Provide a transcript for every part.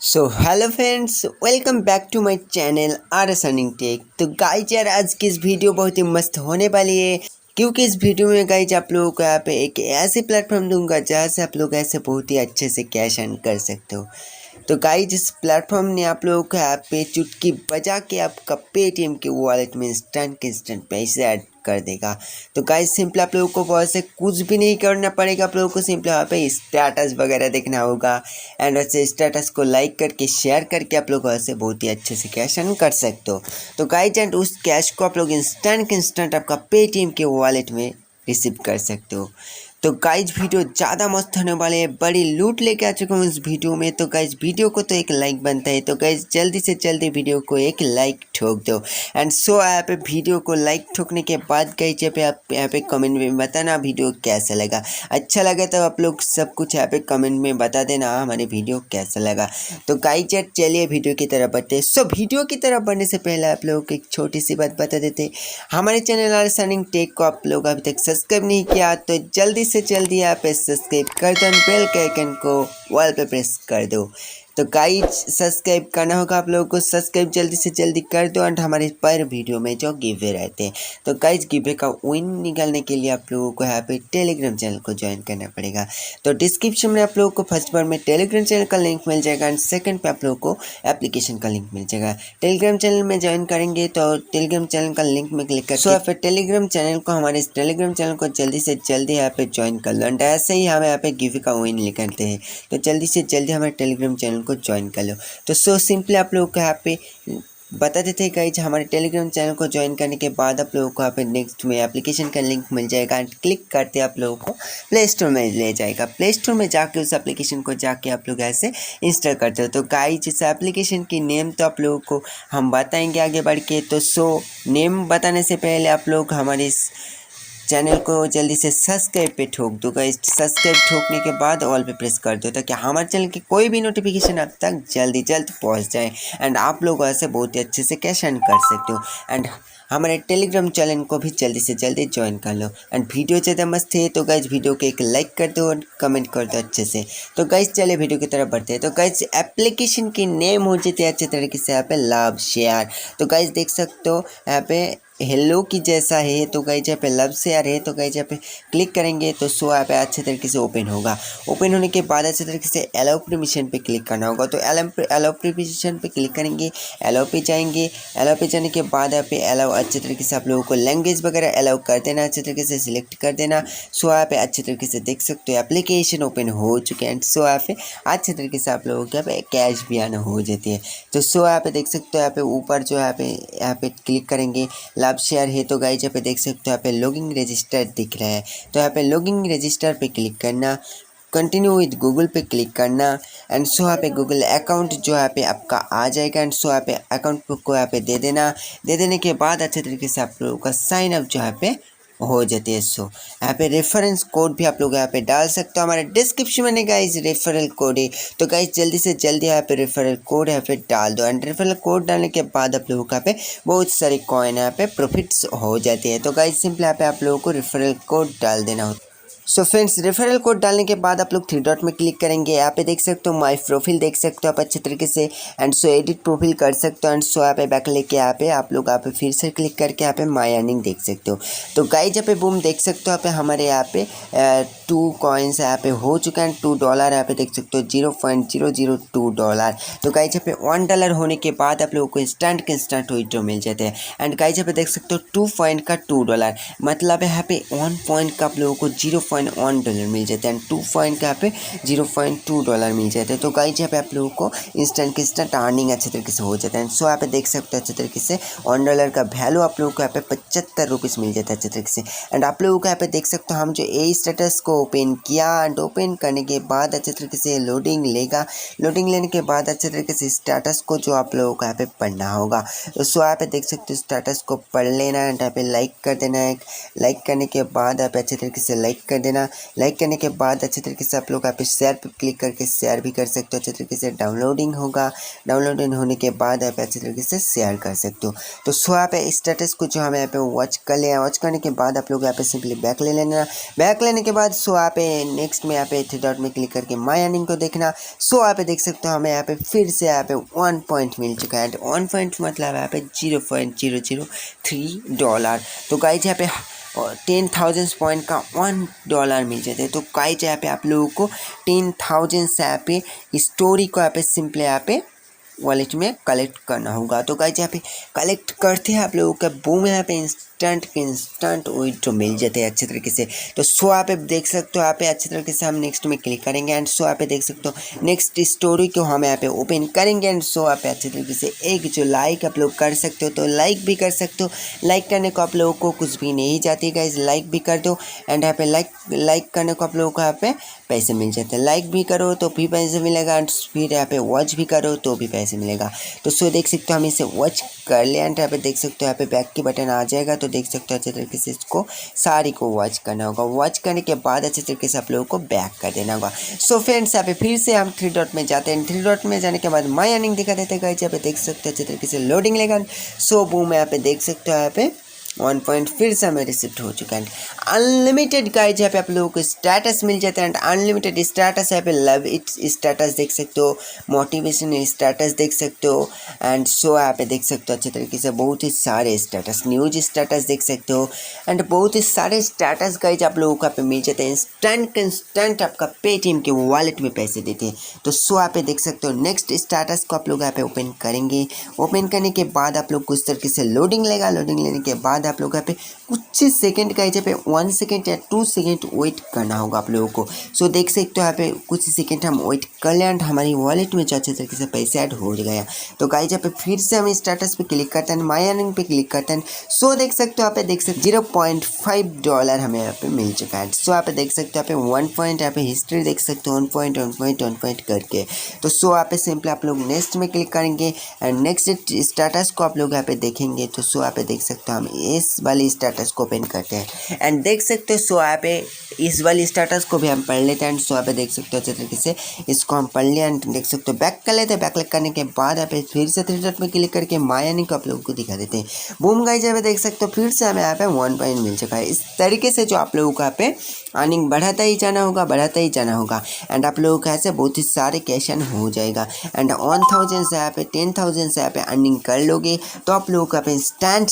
So hello friends, welcome back to my channel R earning tech. तो guys यार, आज की इस वीडियो बहुत ही मस्त होने वाली है, क्योंकि इस वीडियो में गाइज आप लोगों को यहाँ पे एक ऐसे प्लेटफॉर्म दूंगा जहाँ से आप लोग ऐसे बहुत ही अच्छे से कैश अर्न कर सकते हो। तो गाइज इस प्लेटफॉर्म ने आप लोगों को यहाँ पे चुटकी बजा के आपका पेटीएम के वॉलेट में इंस्टेंट पैसे ऐड कर देगा। तो गाइज सिंपल आप लोगों को बहुत से कुछ भी नहीं करना पड़ेगा, आप लोगों को सिंपल यहाँ पे स्टेटस वगैरह देखना होगा एंड वैसे स्टेटस को लाइक करके शेयर करके आप लोग वैसे बहुत ही अच्छे से कैश अर्न कर सकते हो। तो गाइज एंड उस कैश को आप लोग इंस्टेंट आपका पेटीएम के वॉलेट में रिसीव कर सकते हो। तो गाइज वीडियो ज़्यादा मस्त होने वाले है, बड़ी लूट लेके आ चुका हूँ इस वीडियो में। तो गाइज वीडियो को तो एक लाइक बनता है, तो गाइज जल्दी से जल्दी वीडियो को एक लाइक ठोक दो। एंड सो यहाँ पे वीडियो को लाइक ठोकने के बाद गाइज यहाँ पे कमेंट में बताना वीडियो कैसा लगा। अच्छा लगा तो आप लोग सब कुछ यहाँ पे कमेंट में बता देना हमारे वीडियो कैसा लगा। तो गाइज यार चलिए वीडियो की तरफ बढ़ते हैं। सो वीडियो की तरफ बढ़ने से पहले आप लोगों को एक छोटी सी बात बता देते, हमारे चैनल आर अर्निंग टेक को आप लोग अभी तक सब्सक्राइब नहीं किया तो जल्दी आप सब्सक्राइब कर दो, बेल के आइकन को ऑल पे प्रेस कर दो। तो गाइज सब्सक्राइब करना होगा आप लोगों को, सब्सक्राइब जल्दी से जल्दी कर दो। एंड हमारे पर वीडियो में जो गिवे रहते हैं, तो गाइज गिवे का विन निकालने के लिए आप लोगों को यहाँ पे टेलीग्राम चैनल को ज्वाइन करना पड़ेगा। तो डिस्क्रिप्शन में आप लोगों को फर्स्ट बार में टेलीग्राम चैनल का लिंक मिल जाएगा एंड सेकंड पे आप लोगों को एप्लीकेशन का लिंक मिल जाएगा। टेलीग्राम चैनल में ज्वाइन करेंगे तो टेलीग्राम चैनल का लिंक में क्लिक करके यहाँ पे टेलीग्राम चैनल को हमारे इस टेलीग्राम चैनल को जल्दी से जल्दी यहाँ पे ज्वाइन कर लो। एंड ऐसे ही हम यहाँ पे गिवे का विन निकालते हैं, तो जल्दी से जल्दी हमारे टेलीग्राम चैनल को ज्वाइन कर लो। तो सो सिंपली आप लोगों को यहाँ पे बता देते हैं गाइज, हमारे टेलीग्राम चैनल को ज्वाइन करने के बाद आप लोगों को यहाँ पे नेक्स्ट में एप्लीकेशन का लिंक मिल जाएगा एंड क्लिक करते आप लोगों को प्ले स्टोर में ले जाएगा। प्ले स्टोर में जाके उस एप्लीकेशन को जाके आप लोग ऐसे इंस्टॉल करते हो। तो गाइज इस एप्लीकेशन की नेम तो आप लोगों को हम बताएंगे आगे बढ़ के। तो सो नेम बताने से पहले आप लोग हमारे इस चैनल को जल्दी से सब्सक्राइब पे ठोक दो गाइस। सब्सक्राइब ठोकने के बाद ऑल पे प्रेस कर दो ताकि हमारे चैनल की कोई भी नोटिफिकेशन आप तक जल्द पहुंच जाए एंड आप लोग ऐसे बहुत ही अच्छे से कैश अर्न कर सकते हो। एंड हमारे टेलीग्राम चैनल को भी जल्दी से जल्दी ज्वाइन कर लो। एंड वीडियो ज़्यादा मस्त है तो गाइज वीडियो को एक लाइक कर दो और कमेंट कर दो अच्छे से। तो गाइज चले वीडियो की तरफ बढ़ते हैं। तो गाइज एप्लीकेशन की नेम हो जाती है अच्छे तरीके से यहाँ पे लव शेयर। तो गाइज देख सकते हो यहाँ पे हेलो की जैसा है, तो गाइज यहाँ पे लव शेयर है। तो गाइज यहाँ पे क्लिक करेंगे तो शो यहाँ पे अच्छे तरीके से ओपन होगा। ओपन होने के बाद अच्छे तरीके से अलाउ परमिशन पे क्लिक करना होगा। तो अलाउ परमिशन पे क्लिक करेंगे, अलाउ पे जाएंगे। अलाउ पे जाने के बाद यहाँ पे अलाउ अच्छे तरीके से आप लोगों को लैंग्वेज वगैरह अलाउ कर देना, अच्छे तरीके से सिलेक्ट कर देना। सो यहाँ पे अच्छे तरीके से देख सकते हो एप्लीकेशन ओपन हो चुके हैं। सो यहाँ पे अच्छे तरीके से आप लोगों के यहाँ पे कैश भी आना हो जाती है। तो सो यहाँ पे देख सकते हो यहाँ पे ऊपर जो यहाँ पे क्लिक करेंगे लव शेयर है। तो गाइज यहाँ पे देख सकते हो यहाँ पे लॉगिन रजिस्टर दिख रहा है। तो यहाँ पे लॉगिन रजिस्टर पे क्लिक करना, कंटिन्यू विद गूगल पे क्लिक करना एंड सो यहाँ पे गूगल अकाउंट जो यहाँ पे आपका आ जाएगा। एंड सो यहाँ पे अकाउंट को यहाँ पे दे देना। दे देने के बाद अच्छे तरीके से आप लोगों का साइन अप जो यहाँ पे हो जाती है। सो यहाँ पे रेफरेंस कोड भी आप लोग यहाँ पे डाल सकते हो, हमारे डिस्क्रिप्शन में गाइज रेफरल कोड है। तो गाइज जल्दी से जल्दी यहाँ पे रेफरल कोड यहाँ पे डाल दो। एंड रेफरल कोड डालने के बाद आप लोगों का यहाँ पे बहुत सारी कॉइन यहाँ पे प्रॉफिट्स हो जाती है। तो गाइज सिंपल यहाँ पे आप लोगों को रेफरल कोड डाल देना होता है। सो फ्रेंड्स रेफरल कोड डालने के बाद आप लोग थ्री डॉट में क्लिक करेंगे। यहाँ पे देख सकते हो माय प्रोफाइल देख सकते हो आप अच्छे तरीके से। एंड सो एडिट प्रोफाइल कर सकते हो। एंड सो यहाँ पे बैक लेके यहाँ पे आप लोग यहाँ पे फिर से क्लिक करके यहाँ पे माय अर्निंग देख सकते हो। तो गाइज यहाँ पे बूम देख सकते हो यहाँ पे हमारे यहाँ पे 2 कॉइन्स यहाँ पे हो चुका है। $2 यहाँ पे देख सकते हो $0.002। तो गाइज यहाँ पे $1 होने के बाद आप लोगों को इंस्टेंट विड्रॉ मिल जाते हैं। एंड गाइज यहाँ पे देख सकते हो 2 पॉइंट का $2 मतलब यहाँ पे 1 पॉइंट का आप लोगों को $0.1 मिल जाता है एंड 2 पॉइंट का यहाँ पे $0.2 मिल जाता है। तो गाइज यहाँ पे आप लोगों को इंस्टेंट अर्निंग अच्छे तरीके से हो जाता है। सो यहाँ पे देख सकते हो अच्छे तरीके से $1 का वैल्यू आप लोगों को यहाँ पे 75 रुपीज़ मिल जाता है अच्छे तरीके से। एंड आप लोगों को यहाँ पे देख सकते हो हम जो ए स्टेटस को ओपन किया एंड ओपन करने के बाद अच्छे तरीके से लोडिंग लेगा। लोडिंग लेने के बाद अच्छे तरीके से स्टेटस को जो आप लोगों को यहाँ पे पढ़ना होगा। तो सो यहाँ पे देख सकते हो स्टेटस को पढ़ लेना एंड यहाँ पे लाइक कर देना है। लाइक करने के बाद आप अच्छे तरीके से लाइक कर देना। लाइक करने के बाद अच्छे तरीके से आप लोग यहाँ पे शेयर पे क्लिक करके शेयर भी कर सकते हो। अच्छे तरीके से डाउनलोडिंग होगा, डाउनलोडिंग होने के बाद आप अच्छे तरीके से शेयर कर सकते हो। तो सो यहाँ पे स्टेटस को जो हमें यहाँ पे वॉच कर लिया, वॉच करने के बाद आप लोग यहाँ पे सिंपली बैक ले लेना। बैक लेने के बाद सो यहाँ पे नेक्स्ट में यहाँ पे 3 डॉट में क्लिक करके माई अर्निंग को देखना। सो यहाँ पे देख सकते हो हमें यहाँ पे फिर से यहाँ पे 1 पॉइंट मिल चुका है। 1 पॉइंट मतलब यहाँ पे $0.003। तो गाइज यहाँ पे 10,000 पॉइंट का $1 मिल जाते हैं। तो गाइज यहाँ पे आप लोगों को 10,000 से यहाँ पे स्टोरी को यहाँ पे सिंपली यहाँ पे वॉलेट में कलेक्ट करना होगा। तो गाइज यहाँ पे कलेक्ट करते हैं आप लोगों का बूम यहाँ पे इंस्टेंट विड्रॉ मिल जाते हैं अच्छे तरीके से। तो सो यहाँ पे देख सकते हो यहाँ पे अच्छे तरीके से हम नेक्स्ट में क्लिक करेंगे एंड सो यहाँ पे देख सकते हो नेक्स्ट स्टोरी को हम यहाँ पे ओपन करेंगे एंड सो यहाँ पे अच्छे तरीके से एक जो लाइक आप लोग कर सकते हो, तो लाइक भी कर सकते हो। लाइक करने को आप लोगों को कुछ भी नहीं जाती गाइज, लाइक भी कर दो एंड यहाँ पे लाइक करने को आप लोगों को यहाँ पे पैसे मिल जाते हैं। लाइक भी करो तो भी पैसे मिलेगा एंड फिर यहाँ पे वॉच भी करो तो भी पैसे मिलेगा। तो सो देख सकते हो हम इसे वॉच कर लिया एंड यहाँ पे देख सकते हो यहाँ पे बैक की बटन आ जाएगा। तो देख सकते हो अच्छे तरीके से इसको सारी को वॉच करना होगा। वॉच करने के बाद अच्छे तरीके से आप लोगों को बैक कर देना होगा। सो फ्रेंड्स यहाँ पे फिर से हम 3 डॉट में जाते हैं। 3 डॉट में जाने के बाद माई अर्निंग दिखा देते हैं गाइस। यहाँ पे देख सकते हो अच्छे तरीके से लोडिंग लेगा। सो बूम यहाँ पे देख सकते हो यहाँ पे 1 पॉइंट फिर से हमें रिसिप्ट हो चुका है। अनलिमिटेड गाइज यहाँ पे आप लोगों को स्टेटस मिल जाता है एंड अनलिमिटेड स्टेटस यहाँ पे लव इट स्टेटस देख सकते हो, मोटिवेशन स्टेटस देख सकते हो एंड सो यहाँ पे देख सकते हो अच्छे तरीके से बहुत ही सारे स्टेटस, न्यूज स्टेटस देख सकते हो एंड बहुत ही सारे स्टेटस गाइज आप लोगों को यहाँ पे मिल जाते हैं। इंस्टेंट आपका पेटीएम के वॉलेट में पैसे देते हैं। तो सो यहाँ पे देख सकते हो नेक्स्ट स्टेटस को आप लोग यहाँ पे ओपन करेंगे। ओपन करने के बाद आप लोग कुछ तरीके से लोडिंग लेगा। लोडिंग लेने के बाद आप लोग यहाँ पे कुछ सेकंड का यहाँ पे 1 सेकंड या 2 सेकंड वेट करना होगा आप लोगों को। सो देख सकते हो यहाँ पे कुछ सेकंड हम वेट कर लें एंड हमारी वॉलेट में जो अच्छे तरीके से पैसे ऐड हो गया। तो गाइज यहाँ पे फिर से हम स्टेटस पे क्लिक करते हैं, माई अर्निंग पे क्लिक करते हैं। सो देख सकते हो यहाँ पे देख सकते $0.5 हमें यहाँ पे मिल चुका है। सो यहाँ पे देख सकते हो यहाँ पे 1 पॉइंट यहाँ पे हिस्ट्री देख सकते हो 1 पॉइंट करके। तो सो यहाँ पे सिंपली आप लोग नेक्स्ट में क्लिक करेंगे एंड नेक्स्ट स्टेटस को आप लोग यहाँ पे देखेंगे। तो सो यहाँ पे देख सकते हो हम इस वाली स्टेटस को ओपन करते हैं एंड देख सकते हो सो यहाँ पे इस वाली स्टेटस को भी हम पढ़ लेते हैं एंड सो यहाँ पे देख सकते हो अच्छे तरीके से इसको हम पढ़ लिया एंड देख सकते हो बैक कर लेते हैं। बैक क्लिक करने के बाद यहाँ पे फिर से 3 डॉट में क्लिक करके माई अर्निंग को आप लोगों को दिखा देते हैं। बूम गाइस यहाँ पे देख सकते हो फिर से हमें यहाँ पे 1 पॉइंट मिल चुका है। इस तरीके से जो आप लोगों को यहाँ पे अर्निंग बढ़ाता ही जाना होगा एंड आप लोगों को ऐसे बहुत ही सारे कैश अर्न हो जाएगा एंड 1000 से यहाँ पे 10,000 से यहाँ पे अर्निंग कर लोगे तो आप लोगों को यहाँ पे इंस्टेंट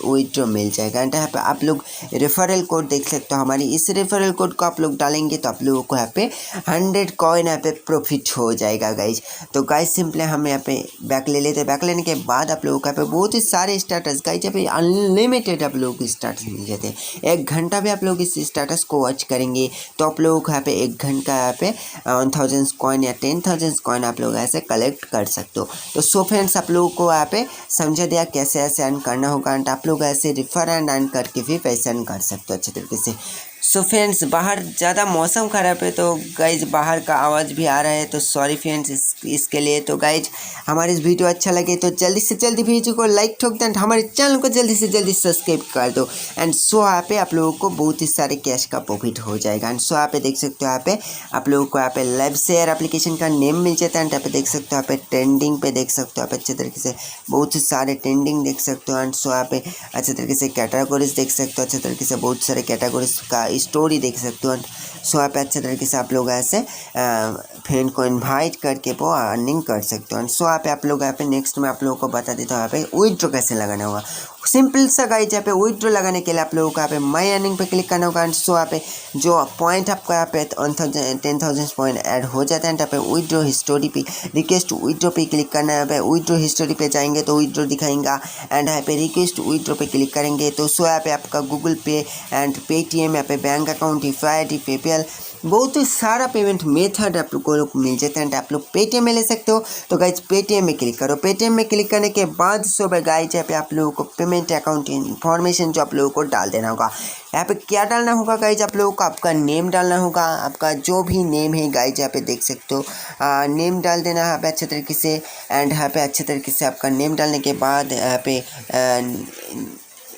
विड्रॉ मिल जाएगा। एंड यहाँ पे आप लोग रेफरल कोड देख सकते हो। हमारी इस रेफरल कोड को आप लोग डालेंगे तो आप लोगों को यहाँ पे 100 कॉइन यहाँ पे प्रॉफिट हो जाएगा गाइज। तो गाइज सिंपली हम यहाँ पे बैक ले लेते हैं। बैक लेने के बाद आप लोगों को यहाँ पे बहुत ही सारे स्टार्टर्स गाइज यहाँ पे अनलिमिटेड आप लोगों को स्टार्टर्स मिल जाते हैं। 1 घंटा भी आप लोग इस स्टार्टस को वॉच करेंगे तो आप लोगों को यहाँ पे 1 घंटा यहाँ पे 1000 कॉइन या 10,000 कॉइन आप लोग ऐसे कलेक्ट कर सकते हो। तो सो फ्रेंड्स आप लोगों को यहाँ पे समझा दिया कैसे ऐसे अर्न करना होगा एंड आप लोग ऐसे रिफर एंड अर्न करके भी पैसे अर्न कर सकते हो अच्छे तरीके से। सो फ्रेंड्स बाहर ज़्यादा मौसम ख़राब है तो गाइज बाहर का आवाज़ भी आ रहा है तो सॉरी फ्रेंड्स इसके लिए। तो गाइज हमारी इस वीडियो अच्छा लगे तो जल्दी से जल्दी वीडियो को लाइक ठोक दें, हमारे चैनल को जल्दी से जल्दी सब्सक्राइब कर दो एंड सो यहाँ पे आप लोगों को बहुत ही सारे कैश का प्रॉफिट हो जाएगा। एंड सो यहाँ पे देख सकते हो यहाँ पे आप लोगों को यहाँ पे लाइव शेयर एप्लीकेशन का नेम मिल जाता है एंड यहाँ पे देख सकते हो यहाँ पे ट्रेंडिंग पे देख सकते हो आप अच्छे तरीके से बहुत ही सारे ट्रेंडिंग देख सकते हो एंड सो यहाँ पे अच्छे तरीके से कैटेगरीज देख सकते हो। अच्छे तरीके से बहुत सारे कैटेगरीज का स्टोरी देख सकते हो। सो यहाँ पे अच्छे तरीके से आप लोग ऐसे फ्रेंड को इनवाइट करके वो अर्निंग कर सकते हो। सो यहाँ पे आप लोग यहाँ पे नेक्स्ट में आप लोगों को बता देता हूँ यहाँ पे विड्रॉ कैसे लगाना होगा। सिंपल सा गाइज यहाँ पे विड्रॉ लगाने के लिए आप लोगों को यहाँ पे माई अर्निंग पे क्लिक करना होगा एंड सो यहाँ पे जो पॉइंट आपका यहाँ पे 10,000 पॉइंट ऐड हो जाता है एंड यहाँ पे विड्रॉ हिस्टोरी पे रिक्वेस्ट विड्रॉ पे क्लिक करना है। यहाँ पे विड्रॉ हिस्टोरी पे जाएंगे तो विड्रॉ दिखाएंगा एंड यहाँ पे रिक्वेस्ट विड्रॉ पे क्लिक करेंगे तो सो यहाँ पे आपका गूगल पे एंड पेटीएम यहाँ पे बैंक अकाउंट यूपीआई पेपैल बहुत ही सारा पेमेंट मेथड आप लोग को मिल जाता है एंड आप लोग पेटीएम में ले सकते हो। तो गाइज पेटीएम में क्लिक करो। पेटीएम में क्लिक करने के बाद सो गाइज यहाँ पे आप लोगों को पेमेंट अकाउंट इन्फॉर्मेशन जो आप लोगों को डाल देना होगा। यहाँ पे क्या डालना होगा गाइज आप लोगों को आपका नेम डालना होगा। आपका जो भी नेम है गाइज यहाँ पे देख सकते हो नेम डाल देना यहाँ पे अच्छे तरीके से एंड यहाँ पे अच्छे तरीके से आपका नेम डालने के बाद यहाँ पे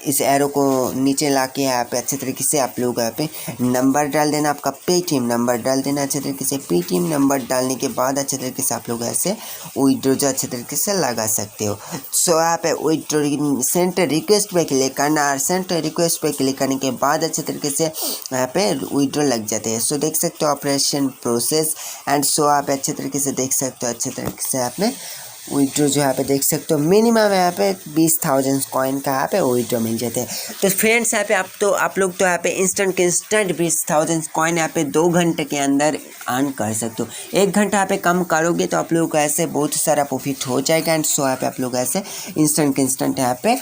इस एरो को नीचे ला के यहाँ पे अच्छे तरीके से आप लोग यहाँ पे नंबर डाल देना, आपका पेटीएम नंबर डाल देना अच्छे तरीके से। पेटीएम नंबर डालने के बाद अच्छे तरीके से आप लोग ऐसे विड्रॉ जो अच्छे तरीके से लगा सकते हो। सो यहाँ पे विड्रॉ सेंड रिक्वेस्ट पे क्लिक करना और सेंड रिक्वेस्ट पे क्लिक करने के बाद अच्छे तरीके से यहाँ पे विड्रॉ लग जाते हैं। सो देख सकते हो ऑपरेशन प्रोसेस एंड सो आप अच्छे तरीके से देख सकते हो अच्छे तरीके से आपने विड्रॉ जो यहाँ पे देख सकते हो मिनिमम यहाँ पे 20,000 कॉइन का यहाँ पे विड्रॉ मिल जाते हैं। तो फ्रेंड्स यहाँ पे आप लोग तो यहाँ पे इंस्टेंट 20,000 कॉइन यहाँ पे 2 घंटे के अंदर अर्न कर सकते हो। 1 घंटा यहाँ पे कम करोगे तो आप लोग को ऐसे बहुत सारा प्रॉफिट हो जाएगा। एंड सो यहाँ पे आप लोग ऐसे इंस्टेंट यहाँ पे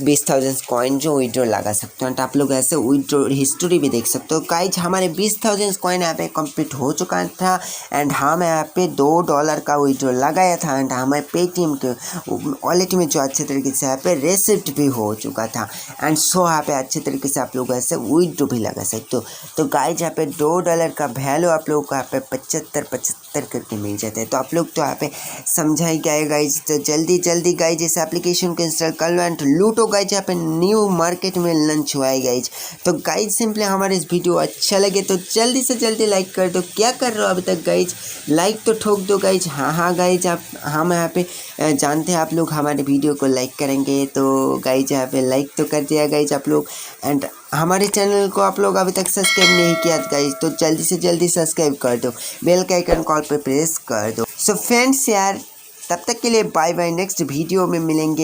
20,000 कॉइन जो विड्रॉ लगा सकते हो। एंड आप लोग ऐसे विड्रॉ हिस्ट्री भी देख सकते हो। गाइज हमारे 20,000 कॉइन यहाँ पे कंप्लीट हो चुका था एंड हम यहाँ पे $2 का विड्रॉ लगाया था एंड हमारे पेटीएम के वॉलेट में जो अच्छे तरीके से यहाँ पे रिसिप्ट भी हो चुका था। एंड सो यहाँ पे अच्छे तरीके से आप लोग ऐसे विड्रॉ भी लगा सकते हो। तो गाइज यहाँ पे $2 का वैल्यू आप लोग को यहाँ पे 75 करके मिल जाता है। तो आप लोग तो यहाँ पे समझा ही गया गाइज। तो जल्दी गाइज इस एप्लीकेशन को इंस्टॉल कर लो एंड लूटो गाइज। यहाँ पे न्यू मार्केट में लॉन्च हुआ है गाइज। तो गाइज सिंपली हमारे इस वीडियो अच्छा लगे तो जल्दी से जल्दी लाइक कर दो। क्या कर रहे हो अभी तक गाइज, लाइक तो ठोक दो गाइज। हाँ गाइज आप हम यहाँ पे जानते हैं आप लोग हमारे वीडियो को लाइक करेंगे। तो गाइज यहाँ पे लाइक तो कर दिया गाइज आप लोग। एंड हमारे चैनल को आप लोग अभी तक सब्सक्राइब नहीं किया गाइज तो जल्दी से जल्दी सब्सक्राइब कर दो, बेल का आइकन कॉल पे प्रेस कर दो। सो फ्रेंड्स यार तब तक के लिए बाय बाय, नेक्स्ट वीडियो में मिलेंगे।